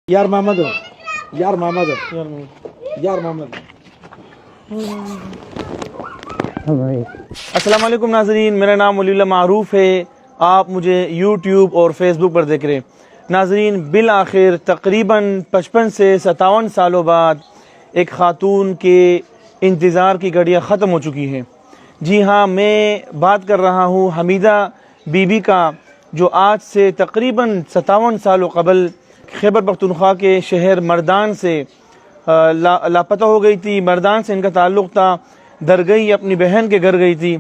یار محمد یار محمد یار محمد السلام علیکم ناظرین، میرا نام ولی اللہ معروف ہے. آپ مجھے یوٹیوب اور فیس بک پر دیکھ رہے ہیں. ناظرین، بالآخر تقریباً 55 سے 57 سالوں بعد ایک خاتون کے انتظار کی گھڑیاں ختم ہو چکی ہیں. جی ہاں، میں بات کر رہا ہوں حمیدہ بی بی کا، جو آج سے تقریباً 57 سالوں قبل خیبر پختونخوا کے شہر مردان سے لاپتہ ہو گئی تھی. مردان سے ان کا تعلق تھا. درگئی اپنی بہن کے گھر گئی تھی.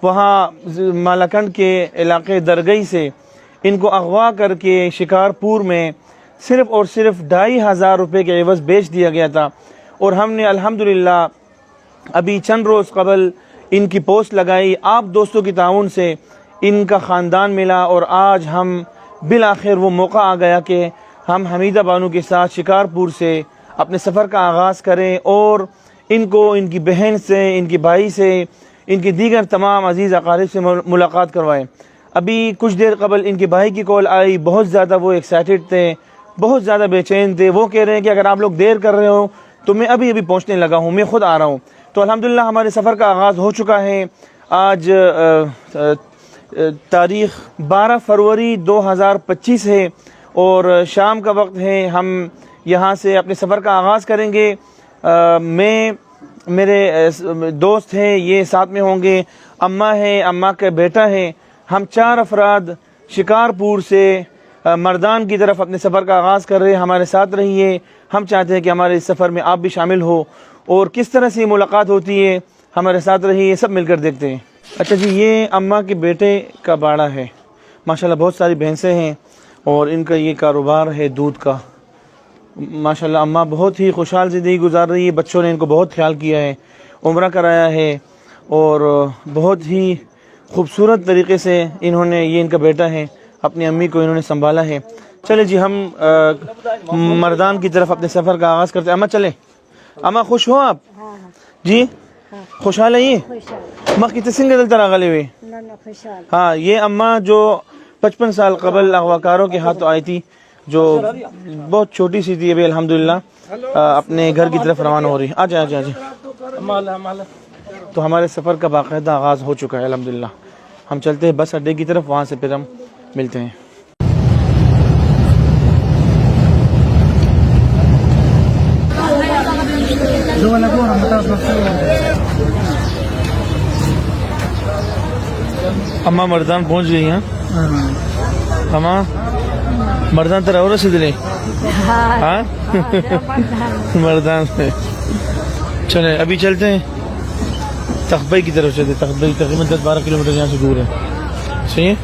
وہاں مالاکنڈ کے علاقے درگئی سے ان کو اغوا کر کے شکارپور میں صرف اور صرف 2500 روپے کے عوض بیچ دیا گیا تھا. اور ہم نے الحمدللہ ابھی چند روز قبل ان کی پوسٹ لگائی. آپ دوستوں کی تعاون سے ان کا خاندان ملا اور آج ہم بالآخر وہ موقع آ گیا کہ ہم حمیدہ بانو کے ساتھ شکارپور سے اپنے سفر کا آغاز کریں اور ان کو ان کی بہن سے، ان کی بھائی سے، ان کی دیگر تمام عزیز اقارب سے ملاقات کروائیں. ابھی کچھ دیر قبل ان کے بھائی کی کال آئی. بہت زیادہ وہ ایکسائٹڈ تھے، بہت زیادہ بے چین تھے. وہ کہہ رہے ہیں کہ اگر آپ لوگ دیر کر رہے ہو تو میں ابھی پہنچنے لگا ہوں، میں خود آ رہا ہوں. تو الحمدللہ ہمارے سفر کا آغاز ہو چکا ہے. آج تاریخ 12 فروری 2025 ہے اور شام کا وقت ہے. ہم یہاں سے اپنے سفر کا آغاز کریں گے. میں، میرے دوست ہیں، یہ ساتھ میں ہوں گے. اماں ہے، اماں کا بیٹا ہے. ہم 4 افراد شکارپور سے مردان کی طرف اپنے سفر کا آغاز کر رہے ہیں. ہمارے ساتھ رہیے. ہم چاہتے ہیں کہ ہمارے اس سفر میں آپ بھی شامل ہو اور کس طرح سے ملاقات ہوتی ہے ہمارے ساتھ رہیے. سب مل کر دیکھتے ہیں. اچھا جی، یہ اماں کے بیٹے کا باڑا ہے. ماشاءاللہ بہت ساری بھینسیں ہیں اور ان کا یہ کاروبار ہے دودھ کا. ماشاءاللہ اماں بہت ہی خوشحال زندگی گزار رہی ہے. بچوں نے ان کو بہت خیال کیا ہے، عمرہ کرایا ہے اور بہت ہی خوبصورت طریقے سے انہوں نے، یہ ان کا بیٹا ہے، اپنی امی کو انہوں نے سنبھالا ہے. چلے جی، ہم مردان کی طرف اپنے سفر کا آغاز کرتے ہیں. اماں چلیں. اماں خوش ہو آپ؟ جی خوشحال ہے. یہ ماں کی تسنگ دل طرح غلے ہوئے. ہاں، یہ اماں جو 55 سال قبل اغواکاروں کے ہاتھوں آئی تھی، جو بہت چھوٹی سی تھی، ابھی الحمدللہ اپنے گھر کی طرف روانہ ہو رہی ہے. آجا آجا آجا. تو ہمارے سفر کا باقاعدہ آغاز ہو چکا ہے الحمدللہ. ہم چلتے ہیں بس اڈے کی طرف، وہاں سے پھر ہم ملتے ہیں. اماں مردان پہنچ گئی ہیں. اماں مردان تر اور سدلے ہاں مردان سے چلیں ابھی چلتے ہیں تخبئی کی طرف چلتے. تخبئی تقریباً 10-12 کلومیٹر یہاں سے دور ہے. صحیح ہے.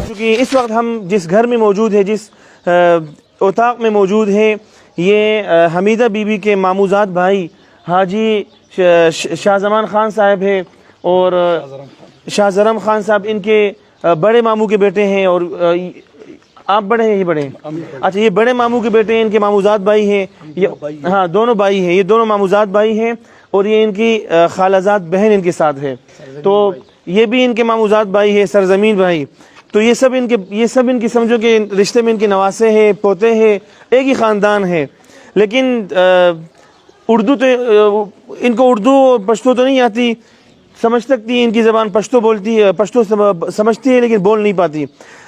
کیونکہ اس وقت ہم جس گھر میں موجود ہے، جس اتاق میں موجود ہے، یہ حمیدہ بی بی کے ماموزاد بھائی حاجی شاہ زمان خان صاحب ہے اور شاہ زرم خان صاحب ان کے بڑے ماموں کے بیٹے ہیں. اور آپ بڑے ہیں، یہ بڑے ہیں. اچھا، یہ بڑے ماموں کے بیٹے ہیں، ان کے ماموزاد بھائی ہیں. ہاں دونوں بھائی ہیں، یہ دونوں ماموزاد بھائی ہیں. اور یہ ان کی خالازاد بہن ان کے ساتھ ہے. تو یہ بھی ان کے ماموزاد بھائی ہے، سرزمین بھائی. تو یہ سب ان کی سمجھو کہ رشتے میں ان کے نواسے ہیں، پوتے ہیں، ایک ہی خاندان ہے. لیکن اردو تو ان کو اردو پشتو تو نہیں آتی. سمجھ سکتی ہے، ان کی زبان پشتو بولتی ہے، پشتو سمجھتی ہے لیکن بول نہیں پاتی.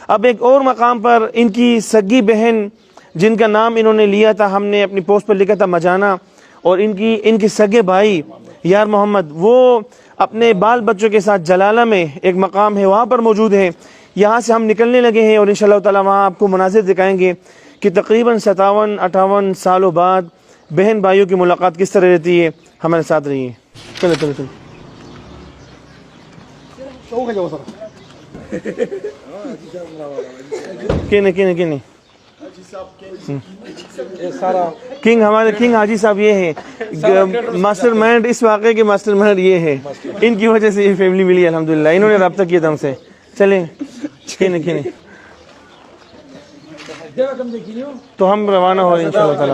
اب ایک اور مقام پر ان کی سگی بہن، جن کا نام انہوں نے لیا تھا، ہم نے اپنی پوسٹ پر لکھا تھا مجانا، اور ان کے سگے بھائی یار محمد، وہ اپنے بال بچوں کے ساتھ جلالہ میں ایک مقام ہے، وہاں پر موجود ہیں. یہاں سے ہم نکلنے لگے ہیں اور انشاءاللہ تعالی وہاں آپ کو مناظر دکھائیں گے کہ تقریباً 57-58 سالوں بعد بہن بھائیوں کی ملاقات کس طرح رہتی ہے. ہمارے ساتھ رہیے. چلو چلو چلو. کینے کنگ، ہمارے کنگ حاجی صاحب یہ ہیں ماسٹر مائنڈ. اس واقعے کے ماسٹر مائنڈ یہ ہے. ان کی وجہ سے یہ فیملی ملی الحمدللہ. انہوں نے رابطہ کیا تھا ہم سے. چلیں کینے تو ہم روانہ ہو رہے ہیں انشاءاللہ تعالی.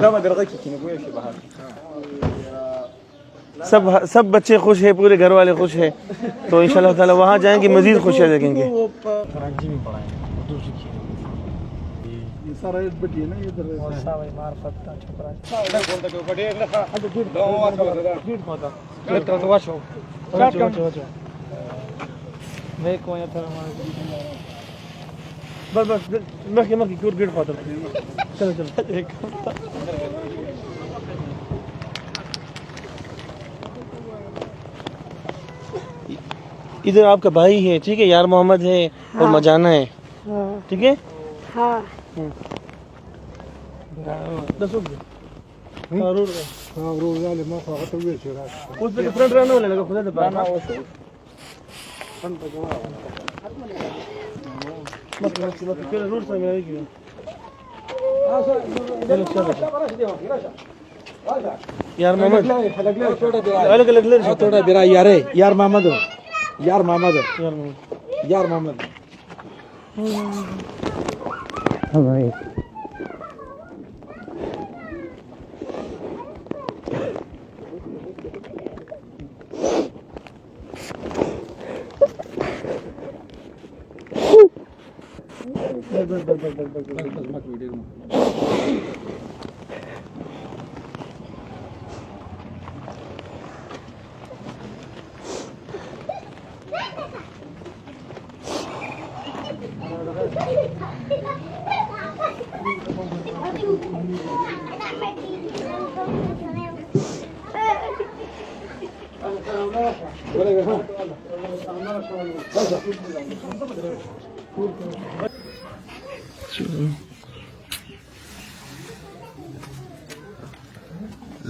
سب بچے خوش ہیں، پورے گھر والے خوش ہیں. تو انشاءاللہ تعالی وہاں جائیں گے، مزید خوشیاں دیکھیں گے. سارا بٹی ہے نا ادھر ساوي معرفت شكرا بس بس مخي مخي كور قيد خاطر چلو چلو ادھر آپ کا بھائی ہے ٹھیک ہے یار محمد ہے اور مجانا ہے ٹھیک ہے ہاں دسو ضرور ہاں رو والے ما فاقت ہوئے چرا اس پہ فرنٹ رہنے والے لگا خدا دے پاس مت روڈ سے میں گیا یار محمد الگ الگ لے تھوڑا بیرا یار محمد یار محمد یار محمد ہاں بھائی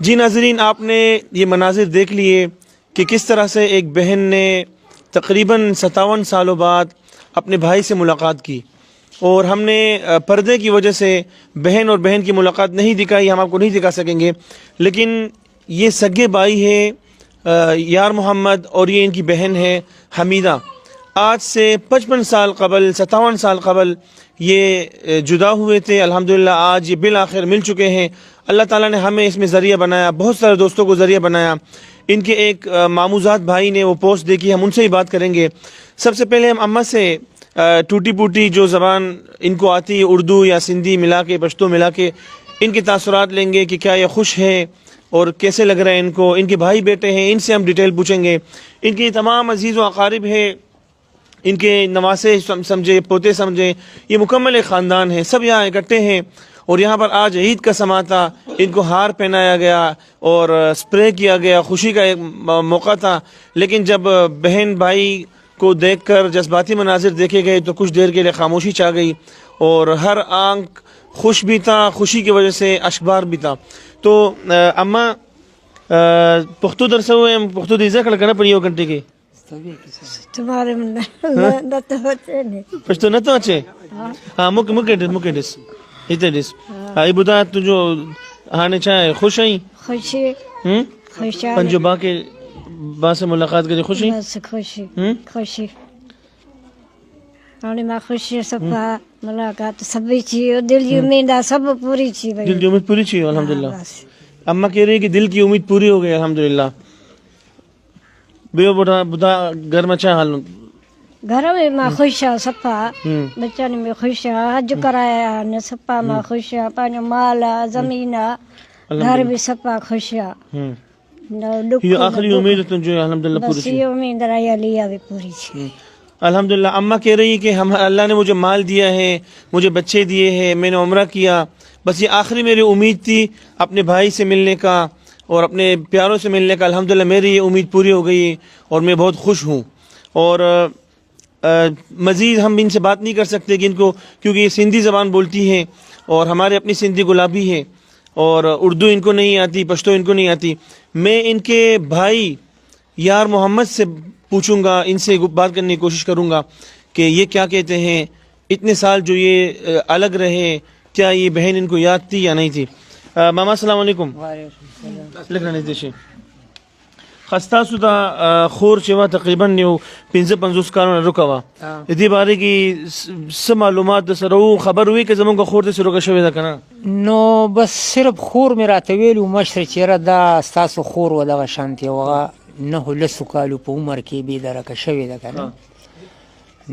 جی ناظرین آپ نے یہ مناظر دیکھ لیے کہ کس طرح سے ایک بہن نے تقریباً 57 سالوں بعد اپنے بھائی سے ملاقات کی، اور ہم نے پردے کی وجہ سے بہن اور بہن کی ملاقات نہیں دکھائی، ہم آپ کو نہیں دکھا سکیں گے، لیکن یہ سگے بھائی ہے یار محمد اور یہ ان کی بہن ہے حمیدہ۔ آج سے 55 سال قبل 57 سال قبل یہ جدا ہوئے تھے، الحمدللہ آج یہ بالآخر مل چکے ہیں۔ اللہ تعالیٰ نے ہمیں اس میں ذریعہ بنایا، بہت سارے دوستوں کو ذریعہ بنایا۔ ان کے ایک ماموزاد بھائی نے وہ پوسٹ دیکھی، ہم ان سے ہی بات کریں گے۔ سب سے پہلے ہم اماں سے ٹوٹی پوٹی جو زبان ان کو آتی ہے، اردو یا سندھی ملا کے پشتو ملا کے، ان کے تاثرات لیں گے کہ کیا یہ خوش ہے اور کیسے لگ رہا ہے ان کو۔ ان کے بھائی بیٹے ہیں، ان سے ہم ڈیٹیل پوچھیں گے۔ ان کے تمام عزیز و اقارب ہیں، ان کے نواسے سمجھے، پوتے سمجھے، یہ مکمل ایک خاندان ہے، سب یہاں اکٹھے ہیں۔ اور یہاں پر آج عید کا سما تھا، ان کو ہار پہنایا گیا اور سپرے کیا گیا، خوشی کا ایک موقع تھا۔ لیکن جب بہن بھائی کو دیکھ کر جذباتی مناظر دیکھے گئے تو کچھ دیر کے لیے خاموشی چھا گئی، اور ہر آنکھ خوش بھی تھا، خوشی کی وجہ سے اشکبار بھی تھا۔ تو اماں پختو درسے ہوئے ہم پختو دیزا کھڑا کرنا پڑی ہو گھنٹے کے تمہارے من نہ تو ہوتے نہیں پشتو نہ تو اچھے ہاں مکیڈس اتیڈس ای بدا تو جو ہانے چاہے خوش ہیں خوشی خوشحال پنجو با کے با سے ملاقات کرے خوش ہیں بس خوشی خوشی ہانے میں خوشی سب ملاقات سب چی دل کی امید سب پوری چی دل کی امید پوری چی الحمدللہ۔ اماں کہہ رہی ہے کہ دل کی امید پوری ہو گئی الحمدللہ۔ بیو بدا گھر میں چاہ حال گھر میں خوش ہے سپا بچہ نے میں خوش ہے حج کرایا نے سپا میں خوش ہے پانچ مال زمین گھر بھی سپا خوش ہے یہ آخری امید ہے جو الحمدللہ پوری بس یہ امید رہی لیا بھی پوری چی الحمدللہ۔ اماں کہہ رہی ہے کہ ہم اللہ نے مجھے مال دیا ہے، مجھے بچے دیے ہیں، میں نے عمرہ کیا، بس یہ آخری میری امید تھی اپنے بھائی سے ملنے کا اور اپنے پیاروں سے ملنے کا۔ الحمدللہ میری یہ امید پوری ہو گئی اور میں بہت خوش ہوں۔ اور مزید ہم ان سے بات نہیں کر سکتے کہ ان کو، کیونکہ یہ سندھی زبان بولتی ہیں اور ہمارے اپنی سندھی گلابی ہے، اور اردو ان کو نہیں آتی، پشتو ان کو نہیں آتی۔ میں ان کے بھائی یار محمد سے پوچھوں گا, ان سے بات کرنے کی کوشش کروں گا کہ یہ کیا کہتے ہیں, اتنے سال جو یہ الگ رہے, کیا یہ بہن ان کو یاد تھی یا نہیں تھی. ماما السلام علیکم. لکھ رہے دیشی خستا سودا خور چوا تقریبا نیو 55 کالونه رکوا دې باره کې څه معلومات سره خبر وي که زمونږ خور ته سره شوی ده کنه؟ نو بس صرف خور مې راته ویلو مشر چېره دا ستاسو خور و دغه شانتې هغه 9 کالو په عمر کې بېدرکه شوې ده که نه.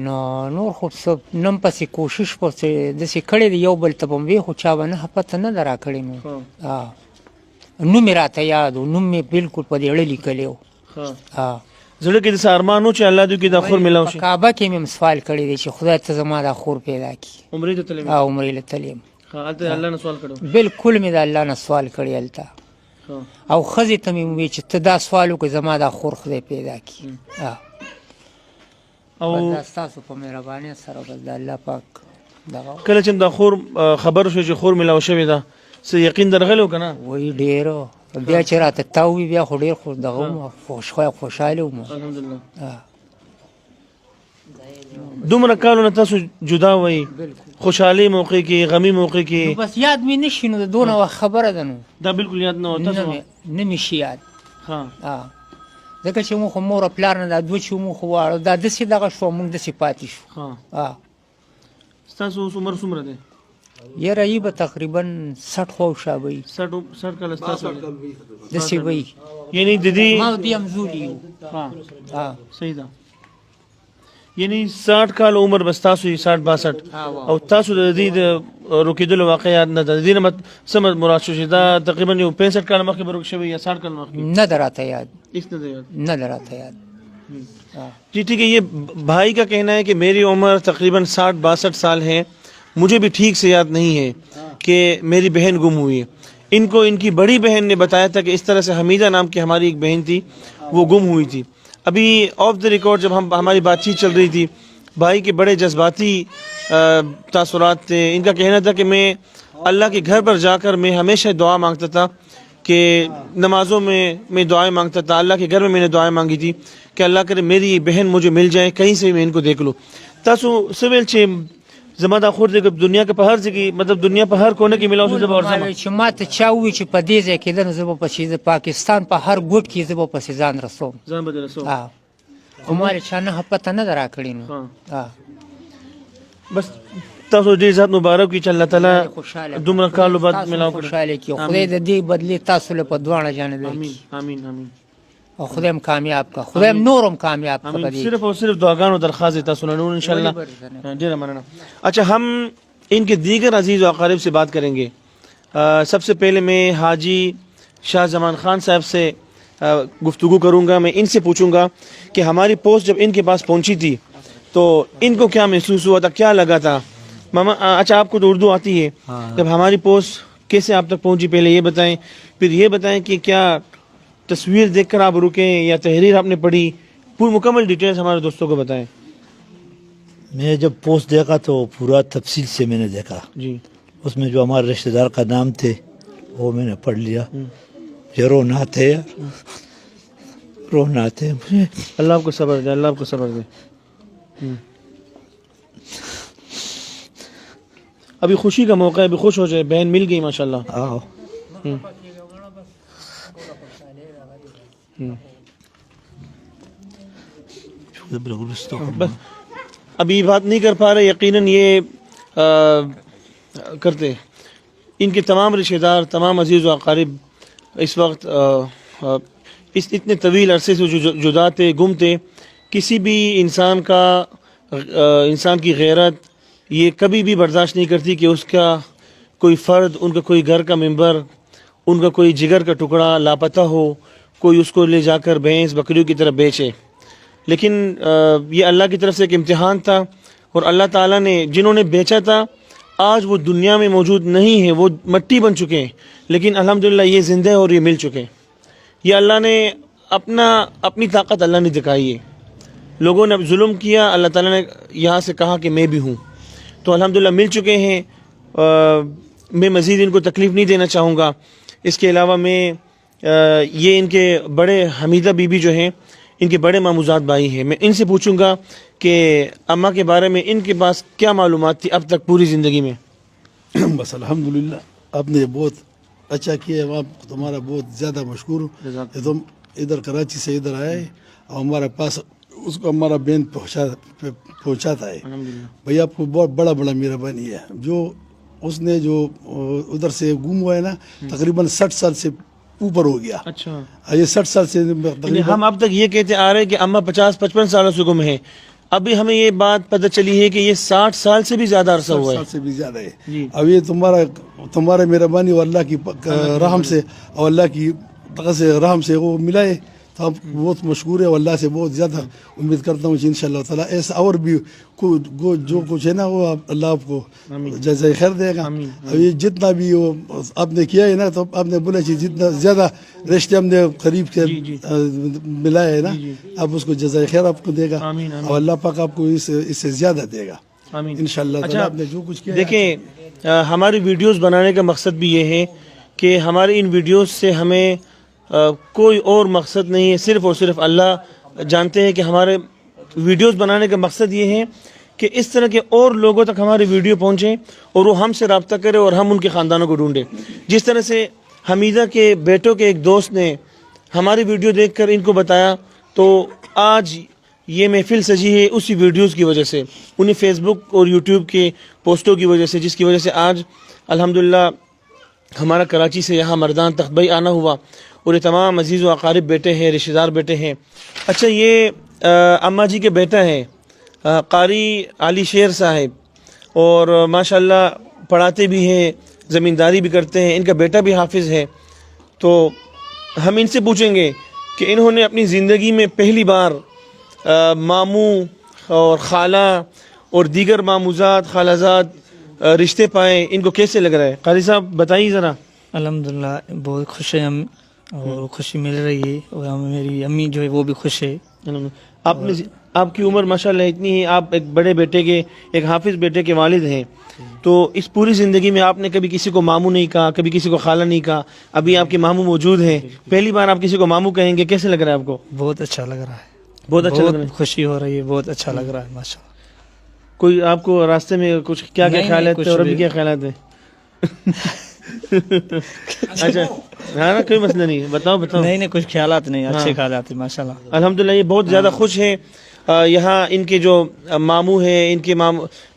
نو نور خو څه نم پسې کوشش پسې داسې کړی دی یو بل ته به مې وی خو چا به نه پته نه ده راکړې نو نوم یې راته یاد و, نوم مې بلکل په دې اړه لیکلی و. زړه کې داسې ارمان و چې الله دې کې دا خور میلاو شي. په کعبه کې مې سوال کړی دی چې خدای ته زما دا خور پیدا کړي. عمرې ته تللی عمرې له تللی یم. هلته الله نه سوال کړی؟ بلکل مې د الله نه سوال کړی هلته, او ښځې ته مې وویل چې ته دا سوال وکړې زما دا خور خدای پیدا کړي. او دا ستاسو په مهربانۍ سره بس د الله پاک دغه کله چې دا خور خبر شو چې خور میلاو شوې ده څه یقین درغلی و که نه؟ وایي ډېر بیا چې راته تاو وي بیا خو ډېر خو دغه وم خوشحاله وم. الحمدلله. دومره کالونه تاسو جدا وئ, خوشحالي موقع کې, غمي موقع کې, بس یاد مې نه شي نو د دونه وخت خبره ده نو دا بالکل یاد نه و تاسو؟ نه مې شي یاد. ها ځکه چې مونږ خو مور او پلار نه دا دوه چې مونږ خو واړو دا داسې دغه شو مونږ داسې پاتې شو. ستاسو اوس عمر څومره دی؟ یاره یې به تقریبا 60 خواوشا به وي. 60 کاله ستاسو داسې به وي. یعنی د دې ما دې همزولي یو. صحیح ده. یعنی 60 کال عمر بس تاسو یې 60-62 او تاسو د دې د روکېدلو واقع یاد نه ده. د دې نه څه مراد شو چې دا تقریبا یو 65 کاله مخکې به روک شوی یا 60 کاله مخکې؟ نه ده راته یاد. هېڅ نه ده یاد؟ نه ده راته یاد. جی ٹھیک ہے. یہ بھائی کا کہنا ہے کہ میری عمر تقریباً 60-62 سال ہے, مجھے بھی ٹھیک سے یاد نہیں ہے کہ میری بہن گم ہوئی ہے. ان کو ان کی بڑی بہن نے بتایا تھا کہ اس طرح سے حمیدہ نام کی ہماری ایک بہن تھی, وہ گم ہوئی تھی. ابھی آف دا ریکارڈ جب ہماری بات چیت چل رہی تھی, بھائی کے بڑے جذباتی تاثرات تھے. ان کا کہنا تھا کہ میں اللہ کے گھر پر جا کر میں ہمیشہ دعا مانگتا تھا کہ نمازوں میں دعائیں مانگتا تھا. اللہ کے گھر میں نے دعائیں مانگی تھی کہ اللہ کرے میری یہ بہن مجھے مل جائے, کہیں سے میں ان کو دیکھ لوں. تاسو سویل چې زما دا خور دی دنیا کې په هر ځای کې مطلب دنیا په هر کونه کې ملاو شو زه به ورځم چې ما ته چا ووایي چې په دې ځای کېده نو زه به پسې د پاکستان په هر ګوټ کې زه به پسې ځان رسوم. ځان به دې رسوم. خو ما یې چا نه پته نه ده راکړې نو. بس تاسو ډېر زیات مبارک وي چې الله تعالی دومره کالو بعد ملاو کړي. خوشحاله کړي خدای د دې بدلې تاسو له په دواړه جانب آمین آمین آمین. او خدای هم کامیاب کا, خدای هم نورم کامیاب کا. صرف اور صرف دعاګانو درخواست ہے تاسو نور انشاءاللہ. ډېر مننه. اچھا ہم ان کے دیگر عزیز و اقارب سے بات کریں گے. سب سے پہلے میں حاجی شاہ زمان خان صاحب سے گفتگو کروں گا. میں ان سے پوچھوں گا کہ ہماری پوسٹ جب ان کے پاس پہنچی تھی تو ان کو کیا محسوس ہوا تھا, کیا لگا تھا؟ ماما اچھا آپ کو تو اردو آتی ہے, جب ہماری پوسٹ کیسے آپ تک پہنچی پہلے یہ بتائیں, پھر یہ بتائیں کہ کیا تصویر دیکھ کر آپ رکیں یا تحریر آپ نے پڑھی, پوری مکمل ڈیٹیلز ہمارے دوستوں کو بتائیں. میں جب پوسٹ دیکھا تو پورا تفصیل سے میں نے دیکھا جی. اس میں جو ہمارے رشتہ دار کا نام تھے وہ میں نے پڑھ لیا. یہ رونا تھے رونا تھے مجھے. اللہ آپ کو صبر دے, اللہ آپ کو صبر دے. ابھی خوشی کا موقع ہے, ابھی خوش ہو جائے, بہن مل گئی ماشاءاللہ. آؤ بس ابھی بات نہیں کر پا رہے, یقیناً یہ کرتے. ان کے تمام رشتہ دار, تمام عزیز و اقارب اس وقت اس اتنے طویل عرصے سے جو جدا تھے, گم تھے. کسی بھی انسان کی غیرت یہ کبھی بھی برداشت نہیں کرتی کہ اس کا کوئی فرد, ان کا کوئی گھر کا ممبر, ان کا کوئی جگر کا ٹکڑا لاپتہ ہو, کوئی اس کو لے جا کر بھینس بکریوں کی طرف بیچے. لیکن یہ اللہ کی طرف سے ایک امتحان تھا, اور اللہ تعالیٰ نے جنہوں نے بیچا تھا آج وہ دنیا میں موجود نہیں ہے, وہ مٹی بن چکے ہیں, لیکن الحمدللہ یہ زندہ اور یہ مل چکے. یہ اللہ نے اپنی طاقت اللہ نے دکھائی ہے. لوگوں نے اب ظلم کیا, اللہ تعالیٰ نے یہاں سے کہا کہ میں بھی ہوں, تو الحمدللہ مل چکے ہیں. میں مزید ان کو تکلیف نہیں دینا چاہوں گا. اس کے علاوہ میں یہ ان کے بڑے حمیدہ بی بی جو ہیں ان کے بڑے ماموزاد بھائی ہیں. میں ان سے پوچھوں گا کہ اماں کے بارے میں ان کے پاس کیا معلومات تھی اب تک پوری زندگی میں. بس الحمدللہ آپ نے بہت اچھا کیا ہے. آپ تمہارا بہت زیادہ مشکور ہوں کہ تم ادھر کراچی سے ادھر آئے اور ہمارے پاس اس کو ہمارا بین پہنچاتا ہے. بھائی آپ کو بہت بڑا مہربانی ہے. جو اس نے جو ادھر سے گم ہوا ہے نا تقریباً 60 سال سے اوپر ہو گیا. اچھا یہ 60 سال سے ہم اب تک یہ کہتے آ رہے ہیں کہ اماں 50-55 سالوں سے گم ہیں. ابھی ہمیں یہ بات پتہ چلی ہے کہ یہ 60 سال سے بھی زیادہ عرصہ ہوا ہے. 60 سال سے بھی زیادہ ہے. اب یہ تمہارے مہربانی اور اللہ کی رحم سے اور اللہ کی رحم سے وہ ملا ہے تو آپ بہت مشکور ہے. اور اللہ سے بہت زیادہ امید کرتا ہوں کہ انشاءاللہ تعالیٰ ایسا اور بھی جو کچھ ہے نا وہ اللہ آپ کو جزائے خیر دے گا. اب یہ جتنا بھی وہ آپ نے کیا ہے نا تو آپ نے بولا کہ جتنا زیادہ رشتے ہم نے قریب کے ملا ہے نا آپ اس کو جزائے خیر آپ کو دے گا اور اللہ پاک آپ کو اس سے زیادہ دے گا انشاءاللہ تعالیٰ. آپ نے جو کچھ کیا دیکھیں ہماری ویڈیوز بنانے کا مقصد بھی یہ ہے کہ ہماری ان ویڈیوز سے ہمیں کوئی اور مقصد نہیں ہے. صرف اور صرف اللہ جانتے ہیں کہ ہمارے ویڈیوز بنانے کا مقصد یہ ہے کہ اس طرح کے اور لوگوں تک ہماری ویڈیو پہنچیں اور وہ ہم سے رابطہ کرے اور ہم ان کے خاندانوں کو ڈھونڈیں. جس طرح سے حمیدہ کے بیٹوں کے ایک دوست نے ہماری ویڈیو دیکھ کر ان کو بتایا تو آج یہ محفل سجی ہے اسی ویڈیوز کی وجہ سے, انہیں فیس بک اور یوٹیوب کے پوسٹوں کی وجہ سے, جس کی وجہ سے آج الحمدللہ ہمارا کراچی سے یہاں مردان تخت بھائی آنا ہوا اور یہ تمام عزیز و اقارب بیٹے ہیں, رشتہ دار بیٹے ہیں. اچھا یہ اماں جی کے بیٹا ہیں قاری علی شیر صاحب اور ماشاءاللہ پڑھاتے بھی ہیں, زمینداری بھی کرتے ہیں, ان کا بیٹا بھی حافظ ہے. تو ہم ان سے پوچھیں گے کہ انہوں نے اپنی زندگی میں پہلی بار ماموں اور خالہ اور دیگر ماموزاد خالازاد رشتے پائے, ان کو کیسے لگ رہا ہے؟ قاری صاحب بتائیے ذرا. الحمدللہ بہت خوش ہیں ہم اور خوشی مل رہی ہے اور میری امی جو ہے وہ بھی خوش ہے. آپ کی عمر ماشاءاللہ اتنی ہے, آپ ایک بڑے بیٹے کے ایک حافظ بیٹے کے والد ہیں, تو اس پوری زندگی میں آپ نے کبھی کسی کو ماموں نہیں کہا, کبھی کسی کو خالہ نہیں کہا. ابھی آپ کے ماموں موجود ہیں, پہلی بار آپ کسی کو ماموں کہیں گے, کیسے لگ رہا ہے آپ کو؟ بہت اچھا لگ رہا ہے, بہت اچھا لگ رہا ہے, خوشی ہو رہی ہے, بہت اچھا لگ رہا ہے ماشاءاللہ. کوئی آپ کو راستے میں کچھ کیا خیالات تھے اور ابھی کیا خیالات ہیں؟ اچھا ہاں نا کوئی مسئلہ نہیں, بتاؤ. نہیں کچھ خیالات نہیں, اچھے خیالات ہیں ماشاءاللہ. الحمدللہ یہ بہت زیادہ خوش ہیں. یہاں ان کے جو ماموں ہیں, ان کے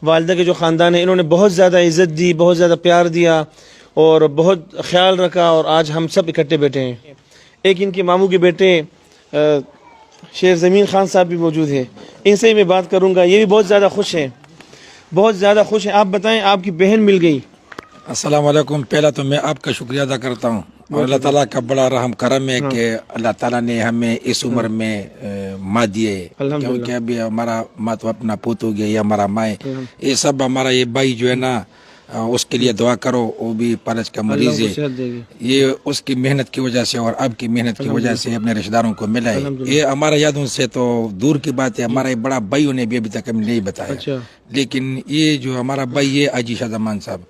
والدہ کے جو خاندان ہیں, انہوں نے بہت زیادہ عزت دی, بہت زیادہ پیار دیا اور بہت خیال رکھا, اور آج ہم سب اکٹھے بیٹھے ہیں. ایک ان کے ماموں کے بیٹے شیر زمین خان صاحب بھی موجود ہیں, ان سے میں بات کروں گا. یہ بھی بہت زیادہ خوش ہیں, بہت زیادہ خوش ہیں. آپ بتائیں, آپ کی بہن مل گئی. السلام علیکم. پہلا تو میں آپ کا شکریہ ادا کرتا ہوں اور اللہ تعالیٰ کا بڑا رحم کرم ہے کہ اللہ تعالیٰ نے ہمیں اس عمر میں ماں دیے, کیونکہ ابھی ہمارا ماں تو اپنا پوت ہو گیا, یہ ہمارا ماں ہے. یہ سب ہمارا یہ بھائی جو ہے نا اس کے لیے دعا کرو, وہ بھی پالج کا مریض ہے. یہ اس کی محنت کی وجہ سے اور اب کی محنت کی وجہ سے اپنے رشتہ داروں کو ملا ہے. یہ ہمارا یادوں سے تو دور کی بات ہے, ہمارا بڑا بھائیوں نے بھی ابھی تک ہمیں نہیں بتایا. لیکن یہ جو ہمارا بھائی ہے حاجی شاہ زمان صاحب,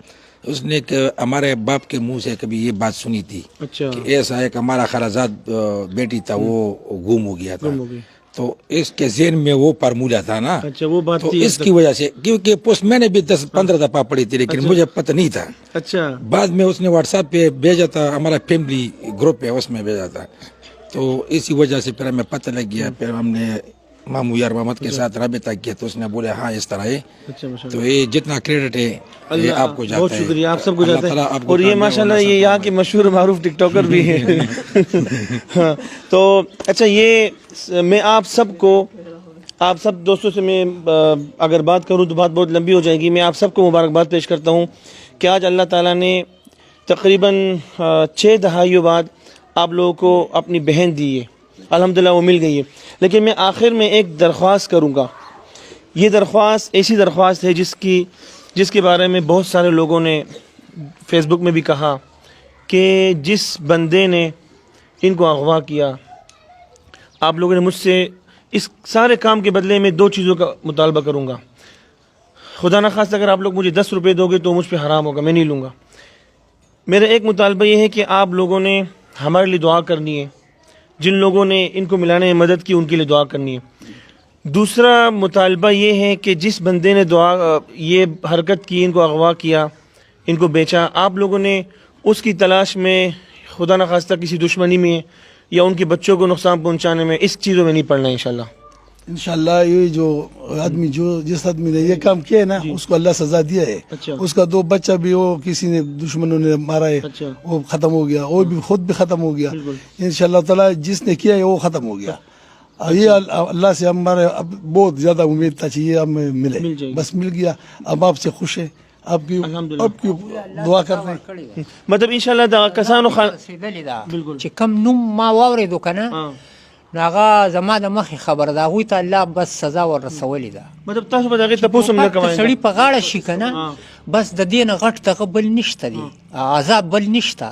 اس نے ہمارے باپ کے منہ سے کبھی یہ بات سنی تھی کہ ایسا ایک ہمارا خالازاد بیٹی تھا وہ گم ہو گیا تھا. تو اس کے ذہن میں وہ فارمولہ تھا نا, تو اس کی وجہ سے, کیونکہ پوسٹ میں نے بھی 10-15 دفعہ پڑھی تھی لیکن مجھے پتہ نہیں تھا. اچھا بعد میں اس نے واٹس ایپ پہ بھیجا تھا, ہمارا فیملی گروپ ہے اس میں بھیجا تھا, تو اسی وجہ سے پھر ہمیں پتہ لگ گیا. پھر ہم نے ماموں یار محمد کے ساتھ رابطہ کیا تو اس نے بولے ہاں اس طرح ہے. تو یہ جتنا کریڈٹ ہے یہ آپ کو جاتا ہے. بہت شکریہ, آپ سب کو جاتا ہے. اور یہ ماشاءاللہ یہ یہاں کے مشہور معروف ٹک ٹاکر بھی ہیں. تو اچھا یہ میں آپ سب دوستوں سے میں اگر بات کروں تو بات بہت لمبی ہو جائے گی. میں آپ سب کو مبارکباد پیش کرتا ہوں کہ آج اللہ تعالیٰ نے تقریباً 6 دہائیوں بعد آپ لوگوں کو اپنی بہن دی ہے. الحمدللہ وہ مل گئی ہے. لیکن میں آخر میں ایک درخواست کروں گا. یہ درخواست ایسی درخواست ہے جس کے بارے میں بہت سارے لوگوں نے فیس بک میں بھی کہا کہ جس بندے نے ان کو اغوا کیا, آپ لوگوں نے مجھ سے اس سارے کام کے بدلے میں 2 چیزوں کا مطالبہ کروں گا. خدا نخواستہ اگر آپ لوگ مجھے 10 روپے دو گے تو مجھ پہ حرام ہوگا, میں نہیں لوں گا. میرا ایک مطالبہ یہ ہے کہ آپ لوگوں نے ہمارے لیے دعا کرنی ہے. جن لوگوں نے ان کو ملانے میں مدد کی ان کے لیے دعا کرنی ہے. دوسرا مطالبہ یہ ہے کہ جس بندے نے یہ حرکت کی، ان کو اغوا کیا، ان کو بیچا، آپ لوگوں نے اس کی تلاش میں خدا نخواستہ کسی دشمنی میں یا ان کے بچوں کو نقصان پہنچانے میں اس چیزوں میں نہیں پڑنا ہے انشاءاللہ. انشاءاللہ یہ جو آدمی جس آدمی نے یہ کام کیا ہے نا اس کو اللہ سزا دیا ہے. اچھا. اس کا 2 بچہ بھی وہ کسی نے دشمنوں نے مارا ہے، اچھا. وہ ختم ہو گیا، وہ بھی خود بھی ختم ہو گیا. انشاءاللہ تعالی جس نے کیا ہے وہ ختم ہو گیا. اب یہ اللہ سے ہمارے اب بہت زیادہ امید تھا چاہیے ہمیں ملے، بس مل گیا. اب آپ سے خوش ہے، آپ کی دعا کرتے ہیں. مطلب انشاءاللہ دا کسانو رسیدلې ده چې کم نوم ما واورېدو که نه نو هغه زما د مخې خبره ده، هغوی ته الله بس سزا ور رسولې ده. مطلب تاسو به د هغې تپوس هم نه کوئ. سړي په غاړه شي که نه بس د دې نه غټ دغه بل نشته دی، عذاب بل نشته،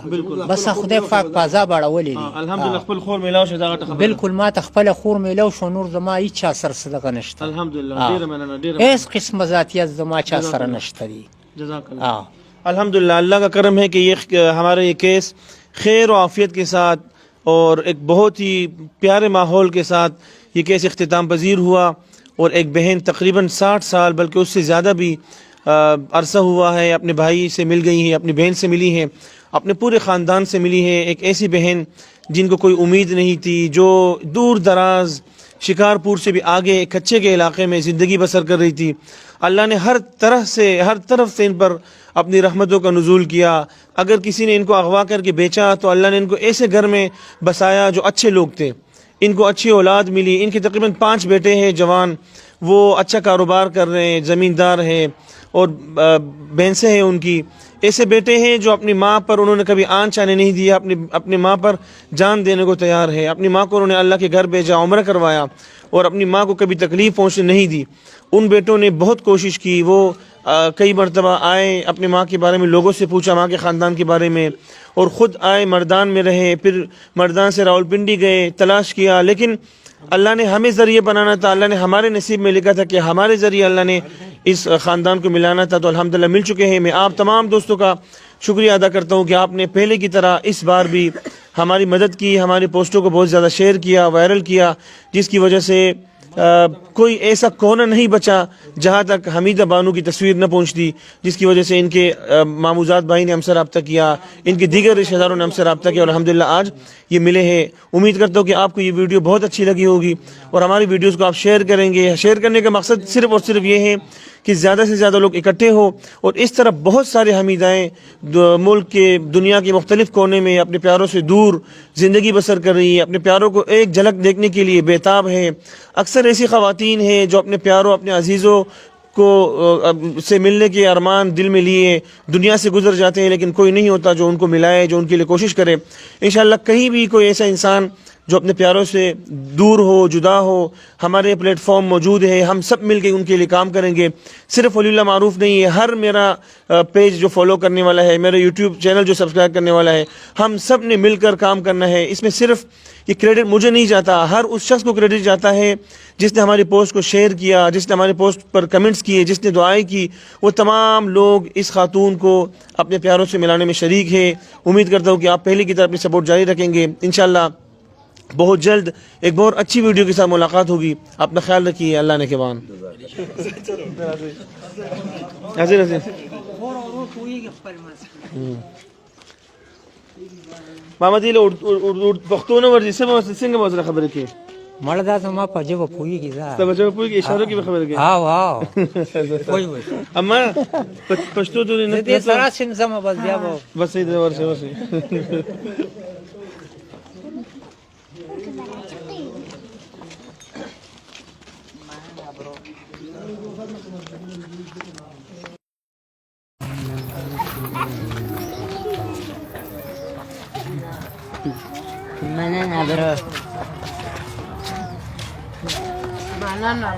بس خدای پاک په عذاب اړولی دی. الحمدلله خپل خور میلاو شو دا غټه خبره. بالکل ما ته خپله خور میلاو شو، نور زما هیڅ چا سره څه دغه نشته. الحمدلله ډېره مننه، ډېره هېڅ قسمه ذاتیت زما چا سره نشته دی. جزاک اللہ. الحمدللہ اللہ کا کرم ہے کہ یہ ہمارا یہ کیس خیر و عافیت کے ساتھ اور ایک بہت ہی پیارے ماحول کے ساتھ یہ کیس اختتام پذیر ہوا، اور ایک بہن تقریباً 60 سال بلکہ اس سے زیادہ بھی عرصہ ہوا ہے اپنے بھائی سے مل گئی ہیں، اپنی بہن سے ملی ہیں، اپنے پورے خاندان سے ملی ہے. ایک ایسی بہن جن کو کوئی امید نہیں تھی، جو دور دراز شکارپور سے بھی آگے کچے کے علاقے میں زندگی بسر کر رہی تھی. اللہ نے ہر طرف سے ان پر اپنی رحمتوں کا نزول کیا. اگر کسی نے ان کو اغوا کر کے بیچا تو اللہ نے ان کو ایسے گھر میں بسایا جو اچھے لوگ تھے، ان کو اچھی اولاد ملی. ان کے تقریباً 5 بیٹے ہیں جوان، وہ اچھا کاروبار کر رہے ہیں، زمیندار ہیں، اور بھینسیں ہیں ان کی. ایسے بیٹے ہیں جو اپنی ماں پر انہوں نے کبھی آنچ آنے نہیں دیا، اپنی ماں پر جان دینے کو تیار ہے. اپنی ماں کو انہوں نے اللہ کے گھر بھیجا، عمرہ کروایا، اور اپنی ماں کو کبھی تکلیف پہنچنے نہیں دی. ان بیٹوں نے بہت کوشش کی، وہ کئی مرتبہ آئے، اپنی ماں کے بارے میں لوگوں سے پوچھا، ماں کے خاندان کے بارے میں، اور خود آئے مردان میں رہے، پھر مردان سے راولپنڈی گئے، تلاش کیا. لیکن اللہ نے ہمیں ذریعے بنانا تھا، اللہ نے ہمارے نصیب میں لکھا تھا کہ ہمارے ذریعے اللہ نے اس خاندان کو ملانا تھا. تو الحمدللہ مل چکے ہیں. میں آپ تمام دوستوں کا شکریہ ادا کرتا ہوں کہ آپ نے پہلے کی طرح اس بار بھی ہماری مدد کی، ہماری پوسٹوں کو بہت زیادہ شیئر کیا، وائرل کیا، جس کی وجہ سے کوئی ایسا کونا نہیں بچا جہاں تک حمیدہ بانو کی تصویر نہ پہنچتی، جس کی وجہ سے ان کے ماموزاد بھائی نے ہم سے رابطہ کیا، ان کے دیگر رشتہ داروں نے ہم سے رابطہ کیا، اور الحمدللہ آج یہ ملے ہیں. امید کرتا ہوں کہ آپ کو یہ ویڈیو بہت اچھی لگی ہوگی، اور ہماری ویڈیوز کو آپ شیئر کریں گے. شیئر کرنے کا مقصد صرف اور صرف یہ ہے کہ زیادہ سے زیادہ لوگ اکٹھے ہو، اور اس طرح بہت سارے حمیدائیں ملک کے دنیا کے مختلف کونے میں اپنے پیاروں سے دور زندگی بسر کر رہی ہیں، اپنے پیاروں کو ایک جھلک دیکھنے کے لیے بےتاب ہیں. اکثر ایسی خواتین ہیں جو اپنے پیاروں، اپنے عزیزوں کو سے ملنے کے ارمان دل میں لیے دنیا سے گزر جاتے ہیں، لیکن کوئی نہیں ہوتا جو ان کو ملائے، جو ان کے لیے کوشش کرے. انشاءاللہ کہیں بھی کوئی ایسا انسان جو اپنے پیاروں سے دور ہو، جدا ہو، ہمارے پلیٹ فارم موجود ہے، ہم سب مل کے ان کے لیے کام کریں گے. صرف ولی اللہ معروف نہیں ہے، ہر میرا پیج جو فالو کرنے والا ہے، میرا یوٹیوب چینل جو سبسکرائب کرنے والا ہے، ہم سب نے مل کر کام کرنا ہے. اس میں صرف یہ کریڈٹ مجھے نہیں جاتا، ہر اس شخص کو کریڈٹ جاتا ہے جس نے ہماری پوسٹ کو شیئر کیا، جس نے ہماری پوسٹ پر کمنٹس کیے، جس نے دعائیں کی. وہ تمام لوگ اس خاتون کو اپنے پیاروں سے ملانے میں شریک ہے. امید کرتا ہوں کہ آپ پہلے کی طرح اپنی سپورٹ جاری رکھیں گے. انشاءاللہ بہت جلد ایک بہت اچھی ویڈیو کے ساتھ ملاقات ہوگی. اپنا خیال رکھیے. اللہ نے کے بان محمد علی اردو پښتو نه ورځي څنګه به سره خبرې کوي مړه دا زما په ژبه پوهېږي ځه ته په ژبه پوهېږي اشارو کې به خبرې کوي هاو وای وای اما پښتو ته نه دې سره سم زما بس بیا به بس دې ورسه Banana, bro. Banana.